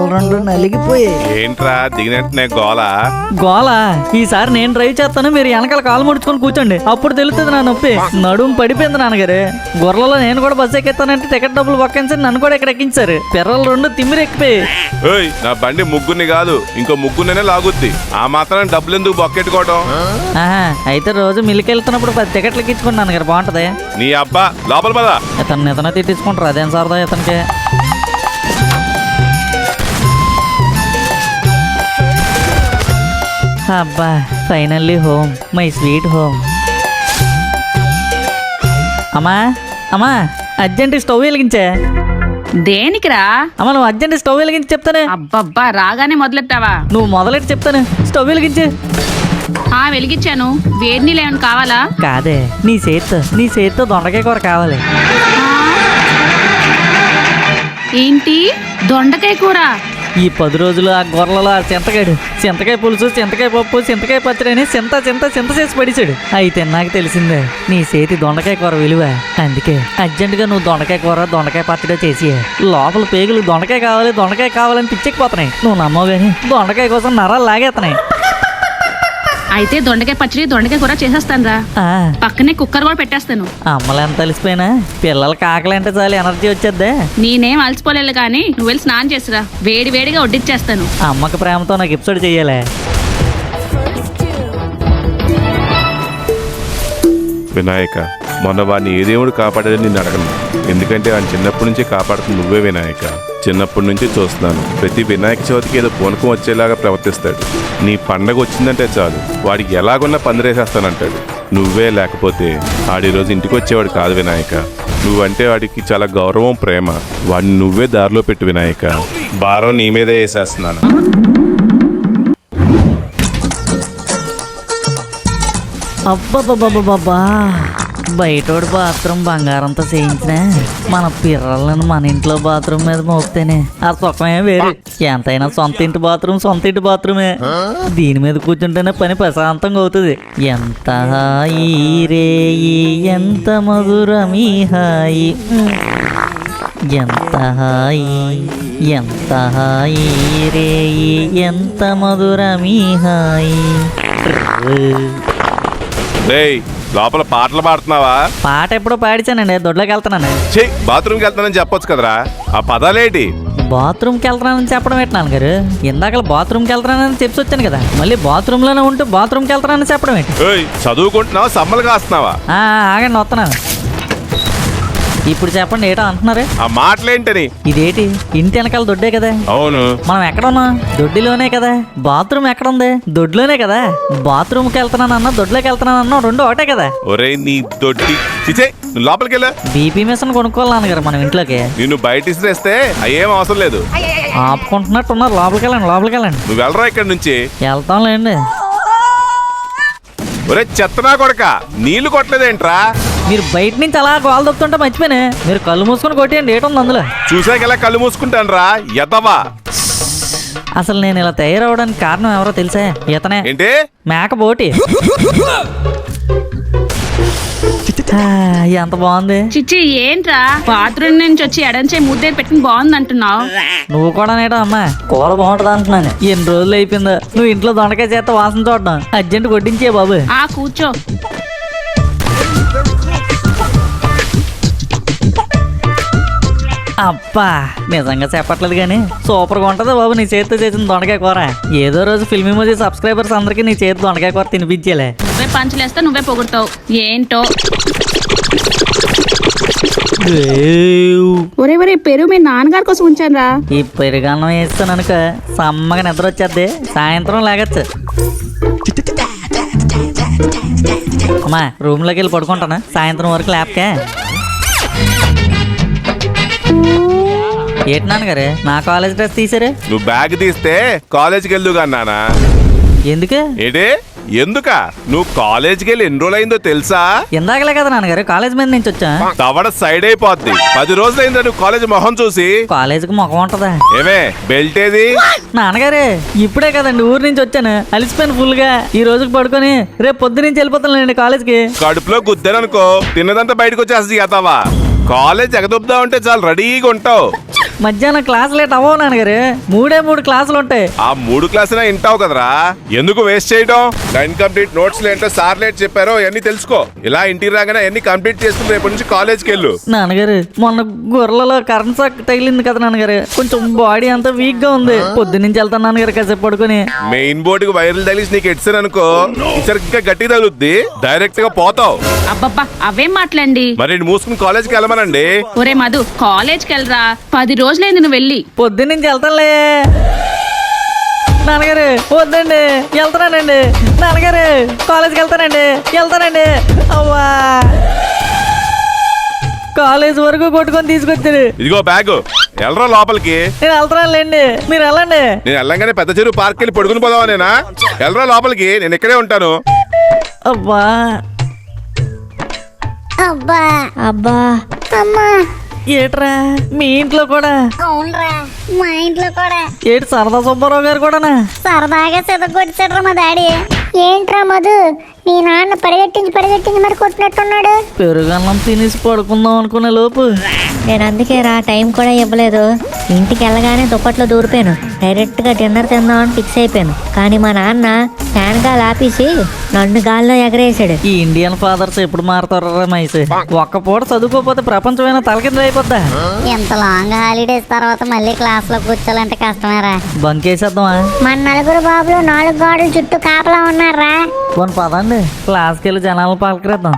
పెర్రలు రెండు నలిగిపోయి. ఏంట్రా దిగినట్టునే గోల ఈసారి నేను డ్రైవ్ చేస్తాను, మీరు వెనకాల కాలు ముడుచుకొని కూర్చోండి, అప్పుడు తెలుస్తుంది నా నొప్పి. నడుము పడిపోయింది నాన్నగారు. గొర్రెలో నేను కూడా బస్సు ఎక్కిస్తానంటే టికెట్ డబ్బులు పక్కించారు, నన్ను కూడా ఇక్కడ ఎక్కించారు. పెర్రలు రెండు తిమ్మిరి ఎక్కిపోయి. నా బండి ముగ్గురిని కాదు ఇంకో ముగ్గురునే లాగుద్ది. ఆ మాత్రం డబ్బులు ఎందుకు బొక్కెట్టుకోవడం? అయితే రోజు మిల్లికి వెళ్తున్నప్పుడు 10 టికెట్లు ఎక్కించుకోండి నాన్నగారు, బాగుంటది. నీ అబ్బా లోపల పద. ఇతను తిట్టించుకుంటారు, అదేం సరదా ఇతనికి. అబ్బా finally home, my sweet home. అమ్మా అమ్మా అర్జెంట్ స్టవ్ వెలిగించే. దేనికిరా? అమ్మ నువ్వు అర్జెంట్ స్టవ్ వెలిగించి చెప్తాను. అబ్బబ్బా రాగానే మొదలెట్టావా? నువ్వు మొదలెట్టి చెప్తాను, స్టవ్ వెలిగించే. వెలిగించాను. వేడి నీళ్ళు ఏమైనా కావాలా? కాదే, నీ చేతితో దొండకాయ కూర కావాలి. ఏంటి దొండకాయ కూర? ఈ 10 రోజులు ఆ గొర్రెలలో ఆ చింతకాయ పులుసు, చింతకాయ పప్పు, చింతకాయ పచ్చడి అని చింత చేసి పడిచాడు. అయితే నాకు తెలిసిందే నీ చేతి దొండకాయ కూర విలువ. అందుకే అర్జెంటుగా నువ్వు దొండకాయ కూర, దొండకాయ పచ్చడి చేసి లోపల పేగులు దొండకాయ కావాలని పిచ్చెక్కిపోతున్నాయి. నువ్వు నమ్మవు గాని దొండకాయ కోసం నరాలు లాగేస్తున్నాయి. అయితే దొండకాయ పచ్చడి, దొండకాయ కూర చేసేస్తాను రా. పక్కనే కుక్కర్ కూడా పెట్టేస్తాను. అమ్మలు ఎంత అలిసిపోయినా పిల్లలకి ఆకలి అంటే చాలు ఎనర్జీ వచ్చేద్దే. నేనేం అలసిపోలేదు కానీ నువ్వు వెళ్ళి స్నానం చేసిరా, వేడి వేడిగా వడ్డిచ్చేస్తాను. అమ్మకి ప్రేమతో నాకు ఎపిసోడ్ చెయ్యాలి. వినాయక, మొన్న వాడిని ఏ దేవుడు కాపాడని నిన్ను అడగను, ఎందుకంటే వాడిని చిన్నప్పటి నుంచి కాపాడుతుంది నువ్వే వినాయక. చిన్నప్పటి నుంచి చూస్తున్నాను, ప్రతి వినాయక చవితికి ఏదో పూనకం వచ్చేలాగా ప్రవర్తిస్తాడు. నీ పండగ వచ్చిందంటే చాలు వాడికి ఎలాగున్నా పందిరేసేస్తానంటాడు. నువ్వే లేకపోతే ఆడి రోజు ఇంటికి వచ్చేవాడు కాదు వినాయక. నువ్వంటే వాడికి చాలా గౌరవం, ప్రేమ. వాడిని నువ్వే దారిలో పెట్టు వినాయక. భారం నీ మీదే వేసేస్తున్నాను. అబ్బబ్బబ్బబ్బబ్బా, బయటోడు బాత్రూమ్ బంగారంతో చేయించిన మన పిర్రలను మన ఇంట్లో బాత్రూమ్ మీద మోపితేనే ఆ సుఖమే వేరు. ఎంతైనా సొంత ఇంటి బాత్రూమే. దీని మీద కూర్చుంటేనే పని ప్రశాంతంగా అవుతుంది. ఎంత హాయి రేయి, ఎంత మధురమీ హాయి, ఎంత హాయి రేయి, ఎంత మధురమీ హాయి. లోపల పాటలు పాడుతున్నావా? పాట ఎప్పుడో పాడిచానండి, దొడ్లోకి వెళ్తున్నాను. బాత్రూమ్కి వెళ్తానని చెప్పొచ్చు కదరా, ఆ పదాలేటి? బాత్రూమ్కి వెళ్తున్నానని చెప్పడం ఏంటి నాన్నగారు? ఇందాక బాత్రూమ్కి వెళ్తున్నానని చెప్పి వచ్చాను కదా, మళ్ళీ బాత్రూంలోనే ఉంటూ బాత్రూమ్కి వెళ్తున్నానని చెప్పడం ఏంటి? చదువుకుంటున్నావా, సమ్మలు కాస్తున్నావా? ఆగండి వస్తున్నాను. ఇప్పుడు చెప్పండి ఏటో అంటున్నారు? ఆ మాటలేంటని? ఇదేటి ఇంటి వెనకాల దొడ్డే కదా? అవును. మనం ఎక్కడ ఉన్నాం? దొడ్డిలోనే కదా. బాత్రూమ్ ఎక్కడ ఉంది? దొడ్లోనే కదా. బాత్రూమ్కి వెళ్తున్నానన్నా దొడ్లోకి వెళ్తున్నానన్నా రెండు ఒకటే కదా. ఒరే నీ దొడ్డి లోపలికి వెళ్ళా. బీపీ మిషన్ కొనుక్కోవాలి నాన్నగారు మనం ఇంట్లోకి. నిన్ను బయట ఇసిరేస్తే అయ్యేం అవసరం లేదు. ఆపుకుంటున్నట్టున్నారు, లోపలికి వెళ్ళండి. నువ్వు వెళ్ళరా ఇక్కడ నుంచి. వెళ్తాంలేండి. ఒరే చెత్తనా కొడక, నీళ్లు కొట్టలేదేంట్రా? మీరు బయట నుంచి అలా గోల దొక్కుతుంటే మర్చిపోయినా, మీరు కళ్ళు మూసుకొని కొట్టేయండి, ఏటుంది అందులో. చూసాక ఇలా కళ్ళు మూసుకుంటాను రా ఎదవా. అసలు నేను ఇలా తయారవడానికి కారణం ఎవరో తెలుసా? ఇతనే. ఏంటి? మేకపోటి. ఎంత బాగుంది. చిచ్చి ఏంట్రా, బాత్రూమ్ నుంచి వచ్చి ఎడంచే ముద్దే పెట్టుకుని బాగుంది అంటున్నావు? నువ్వు కూడా నేటో అమ్మా కూర బాగుంటది అంటున్నాను. ఎన్ని రోజులు అయిపోయిందో నువ్వు ఇంట్లో దొండకాయ చేత వాసన చూడడం. అర్జెంట్ కొట్టించే బాబు. కూర్చో. అబ్బా నిజంగా చెప్పట్లేదు కానీ సూపర్ గా ఉంటది బాబు నీ చేతితో చేసిన దొండకాయ కూర. ఏదో రోజు ఫిల్మ్ ఇమోజీ సబ్స్క్రైబర్స్ అందరికి నీ చేతి దొండకాయ కూర తినిపించేలే. నువ్వే పంచులేస్తా, నువ్వే పొగుడతావు ఏంటో. ఒరే పెరుగు మీ నాన్నగారి కోసం ఉంచాను రా. ఈ పెరుగన్నం వేస్తాను అనుక సమ్మగా నిద్ర వచ్చేద్ది, సాయంత్రం లేగచ్చు. అమ్మా రూమ్ లోకి వెళ్ళి పడుకుంటాను, సాయంత్రం వరకు లేపకే. ఏంటి నాన్నగారు నా కాలేజ్ డ్రెస్ తీసారు? నువ్వు బ్యాగ్ తీస్తే కాలేజ్కి వెళ్దుగా నానా. ఎందుకు? ఏంటి ఎందుక? నువ్వు కాలేజ్కి వెళ్ళి ఎన్ని రోజులు అయిందో తెలుసా? ఇందాకలే కదా నాన్నగారు కాలేజ్ మీద నుంచి వచ్చా. తవడ సైడ్ అయిపోద్ది. 10 రోజులు అయిందా నువ్వు కాలేజ్ మొహం చూసి? కాలేజీకి మొహం ఉంటదా? ఏమే బెల్ట్ ఏది? నాన్నగారే ఇప్పుడే కదండి ఊరు నుంచి వచ్చాను, అలిసిపోయాను ఫుల్ గా. ఈ రోజుకి పడుకొని రేపు పొద్దు నుంచి వెళ్ళిపోతానండి కాలేజ్కి. కడుపులో గుద్దాననుకో తిన్నదంతా బయటకు వచ్చేస్తుంది. కాలేజ్ ఎగదొబ్బుదా ఉంటే చాలా రెడీగా ఉంటావు. మధ్యాహ్నం క్లాస్ లేట్ అవ్వవు నాన్నగారు. 3 క్లాసులు ఉంటాయి. ఆ 3 క్లాసులా వింటావు కదరా, ఎందుకు వేస్ట్ చేయడం? ఇన్కంప్లీట్ నోట్స్ ఏంటో సార్ లేట్ చెప్పారో అన్ని తెలుసుకో. ఇలా ఇంటికి రాగానే అన్ని కంప్లీట్ చేసుకుని రేపటి నుంచి కాలేజ్కి వెళ్ళు. నాన్నగారు మొన్న గొర్రెలలో కరెంట్ షాక్ తగిలింది కదా నాన్నగారు, కొంచెం బాడీ అంతా వీక్ గా ఉంది. పొద్దున్నుంచి వెళ్తాను నాన్నగారు కాసేపు పడుకుని. మెయిన్ బోర్డుకి వైర్లు తగిలిసి నీకు ఎడ్సాను అనుకో, ఈసారి ఇంకా గట్టి తగులుద్ది, డైరెక్ట్ గా పోతావు. అబ్బబ్బా అవేం మాట్లాడండి. మరి మూసుకుని కాలేజ్కి వెళ్ళమనండి. ఒరే మధు, కాలేజ్కి వెళ్ళరా, 10 రోజులైంది నువ్వు వెళ్ళి. పొద్దున్నుంచి వెళ్తానులే నాన్నగారు. వద్దండి, వెళ్తానండి నాన్నగారు. కాలేజ్కి వెళ్తానండి. అవ్వా, కాలేజ్ వరకు కొట్టుకొని తీసుకొచ్చాడు. ఇదిగో బ్యాగ్, వెళ్ళరా లోపలికి. నేను వెళ్తానులేండి, మీరు వెళ్ళండి. నేను వెళ్ళంగానే పెద్ద చెరువు పార్క్ వెళ్ళి పడుకుని పోదావా? నేనా? వెళ్ళరా లోపలికి, నేను ఇక్కడే ఉంటాను. అబ్బా అబ్బా అబ్బా అమ్మా. ఏట్రా మీ ఇంట్లో కూడా? అవునరా, మా ఇంట్లో కూడా. ఏటి సరదా సుబ్బారావు గారు కూడానా? సరదాగా చెదగొచ్చాడ్రా మా డాడీ. ఏంట్రా మధు, మీ నాన్న పరిగెట్టించి మరి కొట్టినట్టున్నాడు. పెరుగన్నం తినేసి పడుకుందాం అనుకునే లోపు నేను అందుకే రా టైం కూడా ఇవ్వలేదు. ఇంటికి వెళ్ళగానే దుప్పట్లో దూరిపోయాను. డైరెక్ట్ గా డిన్నర్ తిందామని ఫిక్స్ అయిపోయాను. కానీ మా నాన్న ఫ్యాన్ గాలి ఆపేసి నన్ను గాల్లో ఎగరేసాడు. ఈ ఇండియన్ ఫాదర్స్ ఎప్పుడు మారుతారా మైసే? ఒక్క పూట చదువుకోకపోతే ప్రపంచమైనా తలకింద అయిపోద్దా? ఎంత లాంగ్ హాలిడేస్ తర్వాత మళ్ళీ క్లాస్ లో కూర్చోాలంటే కష్టమేరా. బంకేసేద్దామా? మన నలుగురు బాబులు 4 గోడల చుట్టూ కాపలా ఉన్నారా. పోనీ పదండి, క్లాస్కి వెళ్ళి జనాలను పలకరిద్దాం.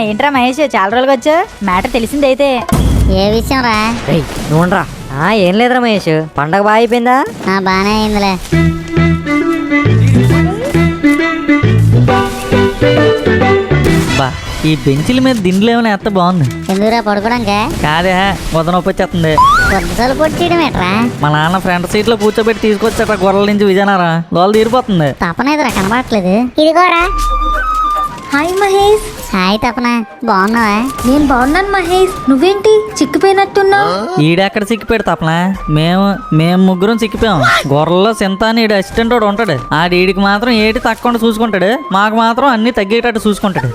ఏంట్రా మహేష్, చాలా రోజులుగా వచ్చా? మ్యాటర్ తెలిసింది అయితే. ఏ విషయం రా? నువ్వురా. ఏం లేదురా మహేష్, పండగ బాగా అయిపోయిందా? బానే అయిందిలే. బా, ఈ బెంచ్ల మీద దిండ్లు ఏమైనా ఎత్త బాగుంది. ఎందుకురా పడుకోవడానికి? కాదే, వదనొప్పి వచ్చేస్తుంది. పొద్దుసలు కొట్టేయడం ఏట్రా? మా నాన్న ఫ్రంట్ సీట్ లో కూర్చోబెట్టి తీసుకొచ్చాట గొర్రెల నుంచి విజయనగరం. లోలు తీరిపోతుంది. తపనేదిరా కనబడట్లేదు. ఇదిగోరా. హాయ్ మహేష్. హాయ్ తపన, బాగున్నావా? నేను బాగున్నాను మహేష్, నువ్వేంటి చిక్కిపోయినట్టున్నావు? ఈడెక్కడ సిక్కిపోయాడు తపనా? మేము ముగ్గురం సిక్కిపోయాం. గొర్రెల్లో సింత అని ఈడు అసిస్టెంట్ వాడు ఉంటాడు. ఈడికి మాత్రం ఏటి తక్కువ చూసుకుంటాడు, మాకు మాత్రం అన్ని తగ్గేటట్టు చూసుకుంటాడు.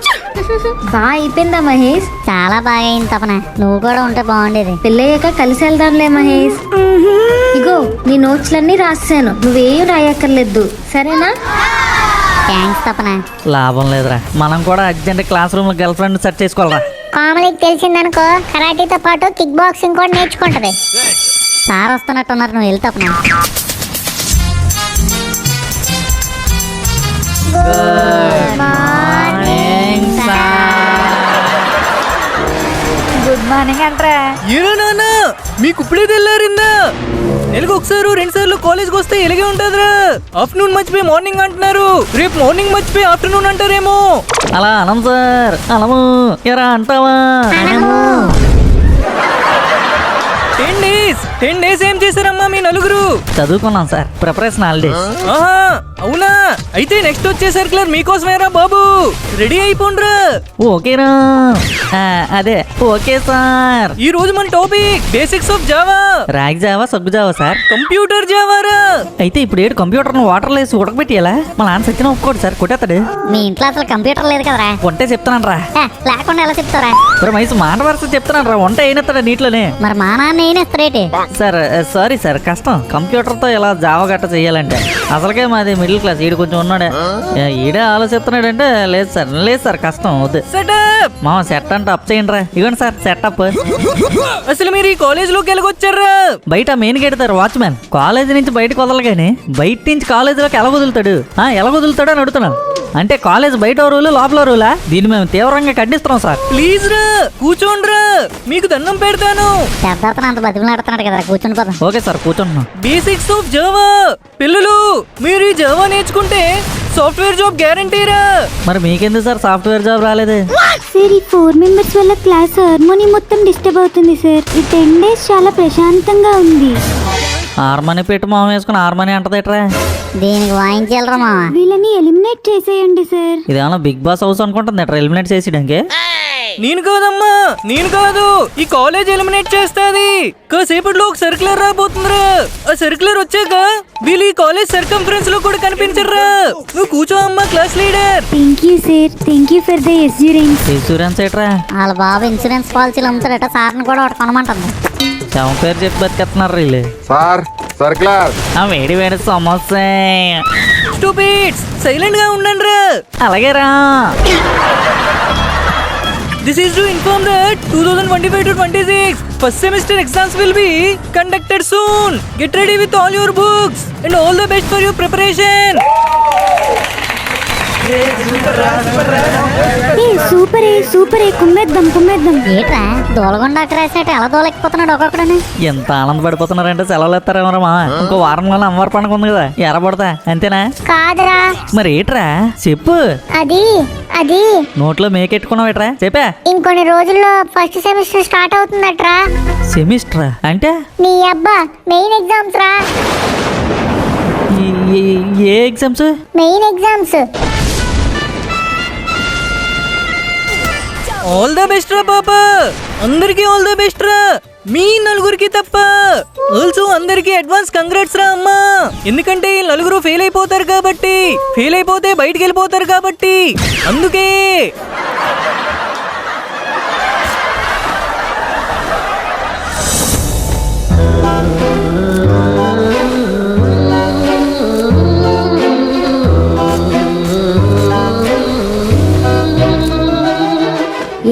బాగా అయిపోయిందా మహేష్? చాలా బాగా అయింది తపన, నువ్వు కూడా ఉంటే బాగుండేది. పెళ్ళయ్యాక కలిసి వెళ్దాంలే మహేష్. ఇగో నీ నోట్స్లన్నీ రాసాను, నువ్వేం రాయక్కర్లేదు, సరేనా? థ్యాంక్స్ తపన. లాభం లేదురా, మనం కూడా అర్జెంట్ క్లాస్ రూమ్ లో గర్ల్ ఫ్రెండ్ సెట్ చేసుకోవాలరా. కామెడీకి తెలిసిందనుకో, కరాటీతో పాటు కిక్ బాక్సింగ్ కూడా నేర్చుకుంటది. సార్ వస్తున్నట్టున్నారు, నువ్వు వెళ్తా తపన. గుడ్ మార్నింగ్ అంట్రా. ఏనా నాన్న, మీకు ఇప్పుడే తెల్లారిందా? నెలకు ఒకసారి 2 సార్లు కాలేజ్కి వస్తే ఇలాగే ఉంటుందిరా. ఆఫ్టర్నూన్ మర్చిపోయి మార్నింగ్ అంటున్నారు, రేపు మార్నింగ్ మర్చిపోయి ఆఫ్టర్నూన్ అంటారేమో. అలా అనం సార్, అనము ఎరా అంటావా? 10 డేస్ ఏం చేశారమ్మా మీ నలుగురు? చదువుకున్నాం సార్, ప్రిపరేషన్ హాలిడేస్. ఆహా, అవునా? అయితే నెక్స్ట్ వచ్చే సర్కులర్ మీకోసమేరా బాబు, రెడీ అయిపోండ్రా. ఓకేనా? అదే ఓకే సార్. ఈ రోజు మన టాపిక్ బేసిక్స్ ఆఫ్ జావా. రాగి జావా, సగ్గు జావా సార్. కంప్యూటర్ జావారా. అయితే ఇప్పుడు ఏడు కంప్యూటర్ వాటర్ వేసి ఉడకబెట్టేలా? మా నాన్న సచ్చిన ఒప్పుకోడు సార్, కొట్టేస్తాడు. మీ ఇంట్లో అసలు కంప్యూటర్ లేదు కదరా? వంటే చెప్తాను రా. లేకుండా ఎలా చెప్తారా? మరి మైసు మాట వరుస చెప్తున్నాను రా, వంట అయినస్తాడా నీటిలోనే? మరి మా నాన్న ఏనేస్తారేటి? సార్ సారీ సార్, కష్టం కంప్యూటర్ తో ఇలా జావ గట్ట చెయ్యాలంటే. అసలుకే మాది మిడిల్ క్లాస్, ఈడు కొంచెం ఉన్నాడే. ఈడే ఆలోచిస్తున్నాడంటే లేదు సార్ కష్టం, వద్దు. సెటప్. మా సెట్ అంటే అప్ చేయండి రా. ఇవ్వండి సార్ సెటప్. అసలు మీరు ఈ కాలేజ్ లోకి వెళ్ళగొచ్చారా? బయట మెయిన్ గేట్ వాచ్మెన్ కాలేజీ నుంచి బయటకు వదలరు కానీ బయట నుంచి కాలేజీలోకి ఎలా వదులుతాడు అని అడుగుతున్నాను. అంటే కాలేజ్ బయట రూలు లోపల రూలా? దీన్ని మేము తీవ్రంగా ఖండిస్తున్నాం సార్. ప్లీజ్ రా, కూర్చోండ్రా, మీకు దండం పెడతాను. పెద్ద అంత బతిమలాడుతున్నాడు కదా, కూర్చుని పోదాం. ఓకే సార్, కూర్చుంటున్నాం. Basics of Java. పిల్లలు, మీరు ఈ జావా నేర్చుకుంటే సాఫ్ట్వేర్ జాబ్ గ్యారంటీరా. మరి మీకెందుకు సార్ సాఫ్ట్వేర్ జాబ్ రాలేదు? సార్ ఈ 4 మెంబర్స్ వల్ల క్లాస్ హార్మోని మొత్తం డిస్టర్బ్ అవుతుంది సార్. ఈ 10 డేస్ చాలా ప్రశాంతంగా ఉంది. హార్మోని పెట్టి మొహం వేసుకుని హార్మోని అంటదేట్రా? దీనికి వాయించాలరా మావా. వీళ్ళని ఎలిమినేట్ చేసేయండి సార్. ఇదేమన్నా బిగ్ బాస్ హౌస్ అనుకుంటుంది ఎట్రా ఎలిమినేట్ చేసేయడానికి? నేను కాదమ్మా, నేను కాదు. ఈ కాలేజ్ ఎలిమినేట్ చేస్తాది. కాసేపట్లో ఒక సర్క్యులర్ రాబోతుందిరా. ఆ సర్క్యులర్ వచ్చాక వీళ్ళు ఈ కాలేజ్ సర్కంఫరెన్స్ లో కూడా కనిపించర్రా. నువ్వు కూర్చో అమ్మా, class leader. Thank you sir, thank you for the assurance. Insurance ఏట్రా? వాళ్ళ బాబు ఇన్సూరెన్స్ పాలసీలు అమ్ముతారట, సార్ని కూడా ఒకటి కొనమంటుంది. శవం పేరు చెప్పి బతికేస్తున్నారు వీళ్ళు. Sir circular. ఆ వేడి వేడి సమోసా. స్టూపిడ్స్, సైలెంట్ గా ఉండండి రా. అలాగే రా. This is to inform that 2025-26 first semester exams will be conducted soon. Get ready with all your books and all the best for your preparation. Super కుమ్మేద్దాం. ఏట్రా దోలగొండ రాసినట్టు ఎలా దోలెక్కిపోతున్నాడు ఒక్కొక్కడని. ఎంత ఆనందపడిపోతున్నారంటే సెలవులు ఎత్తారేమో మా. ఇంకో వారం వల్ల అమ్మవారి పండుగ ఉంది కదా, ఎరబడతా అంతేనా? కాదురా, మరి ఏట్రా చెప్పు. అది అది నోట్లో మేకెట్టుకున్నావు ఏట్రా చెప్పా. ఇంకొన్ని రోజుల్లో ఫస్ట్ సెమిస్టర్ స్టార్ట్ అవుతుందట్రా. సెమిస్టరా అంటే? నీ అబ్బా మెయిన్ ఎగ్జామ్స్ రా. ఏ exams? Main exams. All the best రా పాప, అందరికి ఆల్ ద బెస్ట్ రా. మీ నలుగురికి తప్ప. ఆల్సో అందరికి అడ్వాన్స్ కంగ్రాట్స్ రా అమ్మా. ఎందుకంటే ఈ నలుగురు ఫెయిల్ అయిపోతారు కాబట్టి, ఫెయిల్ అయిపోతే బయటికి వెళ్ళిపోతారు కాబట్టి అందుకే.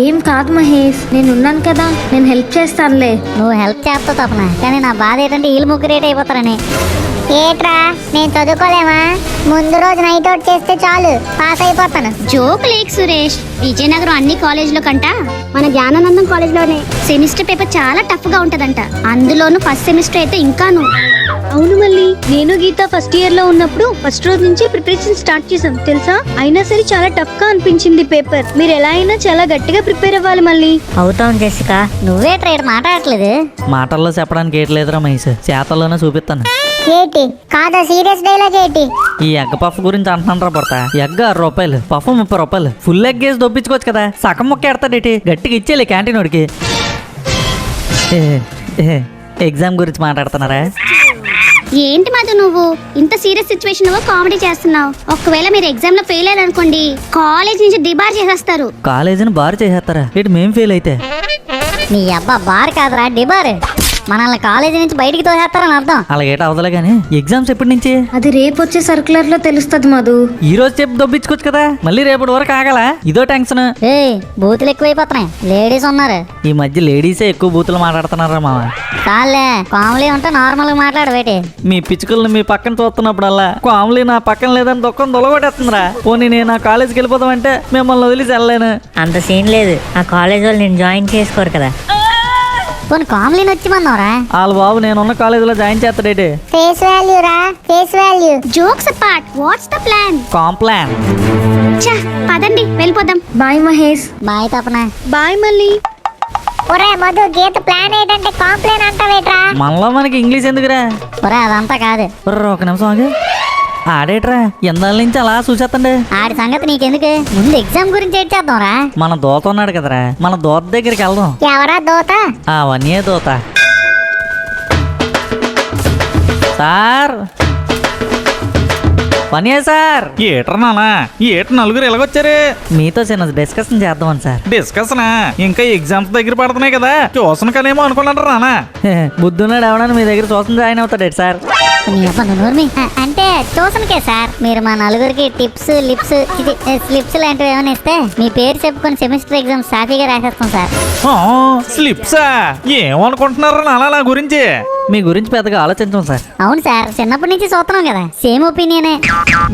ఏం కాదు మహేష్, నేను ఉన్నాను కదా, నేను హెల్ప్ చేస్తానులే. నువ్వు హెల్ప్ చేస్తావు తప్పన, కానీ నా బాధ ఏంటంటే వీళ్ళు ముగ్గురు రేట్ అయిపోతారని. ఏట్రా నేను చదువుకోలేమా? ముందు రోజు నైట్ అవుట్ చేస్తే చాలు పాస్ అయిపోతాను. జోక్ లేక్ సురేష్, విజయనగరం అన్ని కాలేజీలో కంట మన జ్ఞానానందం కాలేజ్లోనే సెమిస్టర్ పేపర్ చాలా టఫ్ గా ఉంటదంట. అందులోను ఫస్ట్ సెమిస్టర్ అయితే ఇంకాను. అవును, మళ్ళీ నేను గీత ఫస్ట్ ఇయర్ లో ఉన్నప్పుడు ఫస్ట్ రోజు నుంచి ప్రిపరేషన్ స్టార్ట్ చేసాం తెలుసా. అయినా సరే చాలా టఫ్ గా అనిపించింది పేపర్. మీరు ఎలా అయినా చాలా గట్టిగా ప్రిపేర్ అవ్వాలి మళ్ళీ. అవుతాం జెసికా. నువ్వే ట్రేడ్ మాట్లాడట్లేదు. మాటల్లో చెప్పడానికి ఏట్లేదురా మహేష్, చేతల్లోనే చూపిస్తాను. ఏంటి కాదా సీరియస్ డైలాగ్ ఏంటి? ఈ ఎగ్గ పఫ్ గురించి అంటున్నాను పడతా. ఎగ్గ 6 రూపాయలు, పఫ్ 30 రూపాయలు. ఫుల్ ఎగ్ వేసి దొప్పించుకోవచ్చు కదా. సగం ముక్క ఎడతాడేటి, గట్టిగా ఇచ్చేలే క్యాంటీన్ వాడికి. ఎగ్జామ్ గురించి మాట్లాడుతున్నారా? ఏంటి మధు నువ్వు ఇంత సీరియస్ సిచ్యువేషన్ లో కామెడీ చేస్తున్నావు? ఒకవేళ మీరు ఎగ్జామ్ లో ఫెయిల్ అయ్యారనుకోండి, కాలేజ్ నుంచి డిబార్ చేసేస్తారు. కాలేజీని బారు చేసేస్తారా? ఇటు మేం ఫెయిల్ అయితే? నీ అబ్బా బార్ కాదురా డిబార్. మనల్ని కాలేజీ నుంచి బయటికి తోసేస్తారని అర్థం. అలాగేట అవదలే గానీ ఎగ్జామ్స్ ఎప్పటి నుంచి? అది రేపు వచ్చే సర్క్యులర్ లో తెలుస్తుంది మధు. ఈ రోజు చెప్పి దొబ్బించుకోవచ్చు కదా, మళ్ళీ రేపటి వరకు ఆగల. ఇదో టెన్షన్. బూతులు ఎక్కువైపోతున్నాయి, లేడీస్ ఉన్నారు. ఈ మధ్య లేడీసే ఎక్కువ బూతులు మాట్లాడుతున్నారా మామ. చాలే కామెడీ ఉంటే నార్మల్ గా మాట్లాడబేటి. మీ పిచ్చుకల్ని మీ పక్కన చూస్తున్నప్పుడల్లా కామెడీ నా పక్కన లేదని దుఃఖం దొలగొట్టేస్తుందిరా. పోనీ నేను నా కాలేజీకి వెళ్ళిపోతామంటే మిమ్మల్ని వదిలేసి వెళ్ళలేను. అంత సీన్ లేదు, ఆ కాలేజ్ వాళ్ళు నేను జాయిన్ చేసుకోరు కదా. పోనీ కామెడీని వచ్చి మన్నారా? వాళ్ళ బాబు నేనున్న కాలేజీలో జాయిన్ చేస్తాడేటి. ఫేస్ వాల్యూ రా, face value. Jokes apart, what's the plan? Complan. పదండి వెళ్ళిపోదాం. బాయ్ మహేష్. బాయ్ తపన. బాయ్ మళ్ళీ. ఒరే మధు, గీత ప్లాన్ ఏంటంటే కాంప్లైన్ అంటావేట్రా? మనలో మనకి ఇంగ్లీష్ ఎందుకురా? ఒరే అదంతా కాదు. ఒక నిమిషం ఆగు. ఆడేట్రా ఎందాల నుంచి అలా చూసేస్తండి. ఆడి సంగతి నీకెందుకు, ముందు ఎగ్జామ్ గురించి ఏం చేద్దాం రా. మన దోత ఉన్నాడు కదరా, మన దోత దగ్గరికి వెళ్దాం. ఎవరా దోత? అవన్నీ దోత. సార్ పని సార్. ఏట్రా నానా, ఏట నలుగురు ఎలాగొచ్చారు? మీతో చిన్న డిస్కషన్ చేద్దామని సార్. డిస్కషనా? ఇంకా ఎగ్జామ్స్ దగ్గర పడుతున్నాయి కదా, ట్యూషన్ కనేమో అనుకున్నాడు రానా. బుద్ధున్నాడు ఎవడని మీ దగ్గర ట్యూషన్ జాయిన్ అవుతాడు సార్. అంటే ట్యూషన్కే సార్. మీరు మా నలుగురికి టిప్స్ లిప్స్ స్లిప్స్ లాంటివి ఏమైనా ఇస్తే మీ పేరు చెప్పుకొని సెమిస్టర్ ఎగ్జామ్ సాఫీగా రాసేస్తాం సార్. స్లిప్సా? ఏమనుకుంటున్నారు నానా నా గురించి? మీ గురించి పెద్దగా ఆలోచించాం సార్. అవును సార్, చిన్నప్పటి నుంచి చూస్తున్నాం కదా, సేమ్ ఒపీనియనే.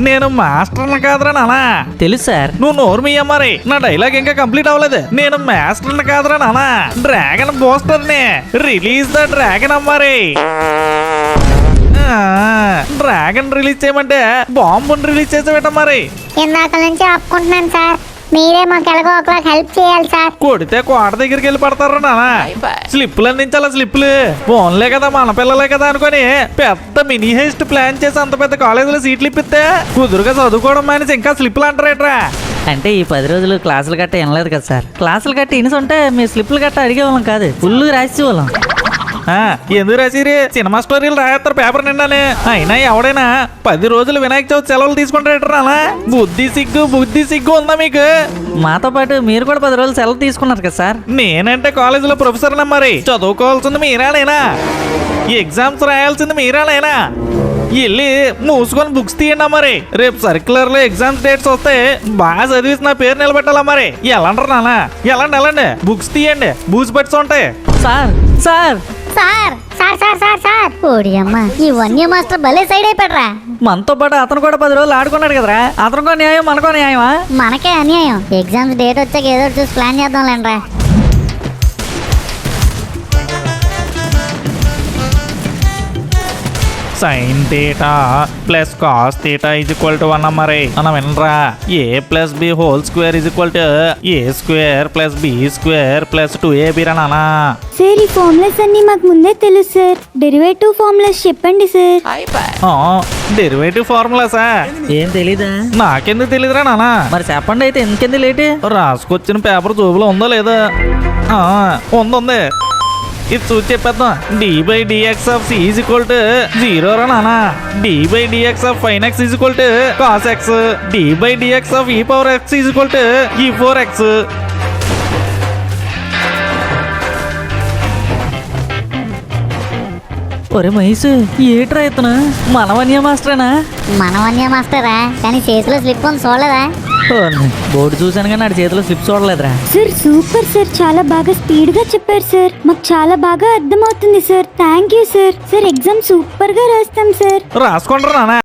నేను మాస్టర్ని కాదురా నానా. తెలుసు సార్. నువ్వు నోరు మీయ మరి, నా డైలాగ్ ఇంకా కంప్లీట్ అవ్వలేదు. నేను మాస్టర్ని కాదురా నానా, డ్రాగన్ బూస్టర్ని. రిలీజ్ ద డ్రాగన్ అమ్మారి. డ్రాగన్ రిలీజ్ చేయమంటే బాంబుని రిలీజ్ చేసేవేట మరి. ఇందాక నుంచి ఆపుకుంటున్నాను సార్, మీరే మాకు ఎలాగో ఒకలాగా హెల్ప్ చేయాలి సార్. కొడితే కోట దగ్గరికి వెళ్ళి పడతారు నానా. స్లిప్లు అందించాలా? స్లిప్లు ఫోన్లే కదా, మన పిల్లలే కదా అనుకొని పెద్ద మినీ హెస్ట్ ప్లాన్ చేసి అంత పెద్ద కాలేజీలో సీట్లు ఇప్పిస్తే కుదురుగా చదువుకోవడం మానేసి ఇంకా స్లిప్లు అంటారేట్రా. అంటే ఈ 10 రోజులు క్లాసులు గట్ట వినలేదు కదా సార్. క్లాసులు గట్ట ఇనిసి ఉంటే మీ స్లిప్లు గట్ట అడిగేవాళ్ళం కాదు, ఫుల్ రాసేవాళ్ళం. ఎందుకు రాసిరి సినిమా స్టోరీలు రాస్తారు పేపర్ నిండానే. అయినా ఎవడైనా 10 రోజులు వినాయక చవితి సెలవులు తీసుకుంటారా? బుద్ధి సిగ్గు ఉందా మీకు? మాతో పాటు మీరు కూడా 10 రోజులు సెలవు తీసుకున్నారు కదా సార్. నేనంటే కాలేజీలో ప్రొఫెసర్నా, మరి చదువుకోవాల్సింది మీరానైనా, ఎగ్జామ్స్ రాయాల్సింది మీరానైనా. వెళ్ళి మూసుకొని బుక్స్ తీయండి మరి. రేపు సర్క్యులర్ లో ఎగ్జామ్స్ డేట్స్ వస్తే బాగా చదివిసి నా పేరు నిలబెట్టాలా మరి. ఎలాంటారు నాన్న? వెళ్ళండి బుక్స్ తీయండి, బూసి పెట్టుతూ ఉంటాయి. Sir sir sir sir sir sir sir ఓడి అమ్మ, ఈ వన్య మాస్టర్ భలే సైడ్ అయిపోయారా. మనతో పాటు అతను కూడా 10 రోజులు ఆడుకున్నాడు కదరా. అతనికో న్యాయం మనకో న్యాయమా? మనకే అన్యాయం. ఎగ్జామ్స్ డేట్ వచ్చాక ఏదో ఒకటి చూసి ప్లాన్ చేద్దాం లేండ్రా. Sine theta plus cos theta is equal to 1 మరి. మనం వినరా? A plus b whole square is equal to a square plus b square plus 2ab రా నానా. సార్ ఈ ఫార్ములాస్ అన్ని మాకు ముందే తెలుసు సార్. డెరివేటివ్ ఫార్ములాస్ చెప్పండి సార్. డెరివేటివ్ ఫార్ములాసా? ఏం తెలీదా? నాకెందుకు తెలియదురా నానా. మరి చెప్పండి అయితే, ఎందుకెందుకు లేట్? రాసుకొచ్చిన పేపర్ జోబులో ఉందో లేదా? ఉంది. ఇది చూసి చెప్పేద్దాం. d/dx of c is equal to 0 రా నానా. d/dx of sin x is equal to cos x. d/dx of e power x is equal to e4x. ఒరే మహేష్, ఏట్రా ఇతను? మనవన్య మాస్టరేనా? మనవన్య మాస్టరా, కానీ చేతిలో స్లిప్ ఉంది చూడలేదా? బోర్డు చూసాను కానీ నాడు చేతిలో స్లిప్ చూడలేదురా. సార్ సూపర్ సార్, చాలా బాగా స్పీడ్ గా చెప్పారు సార్. మాకు చాలా బాగా అర్థమవుతుంది sir. Thank you sir. Sir exam super గా రాస్తాం సార్. రాసుకోండి నానా.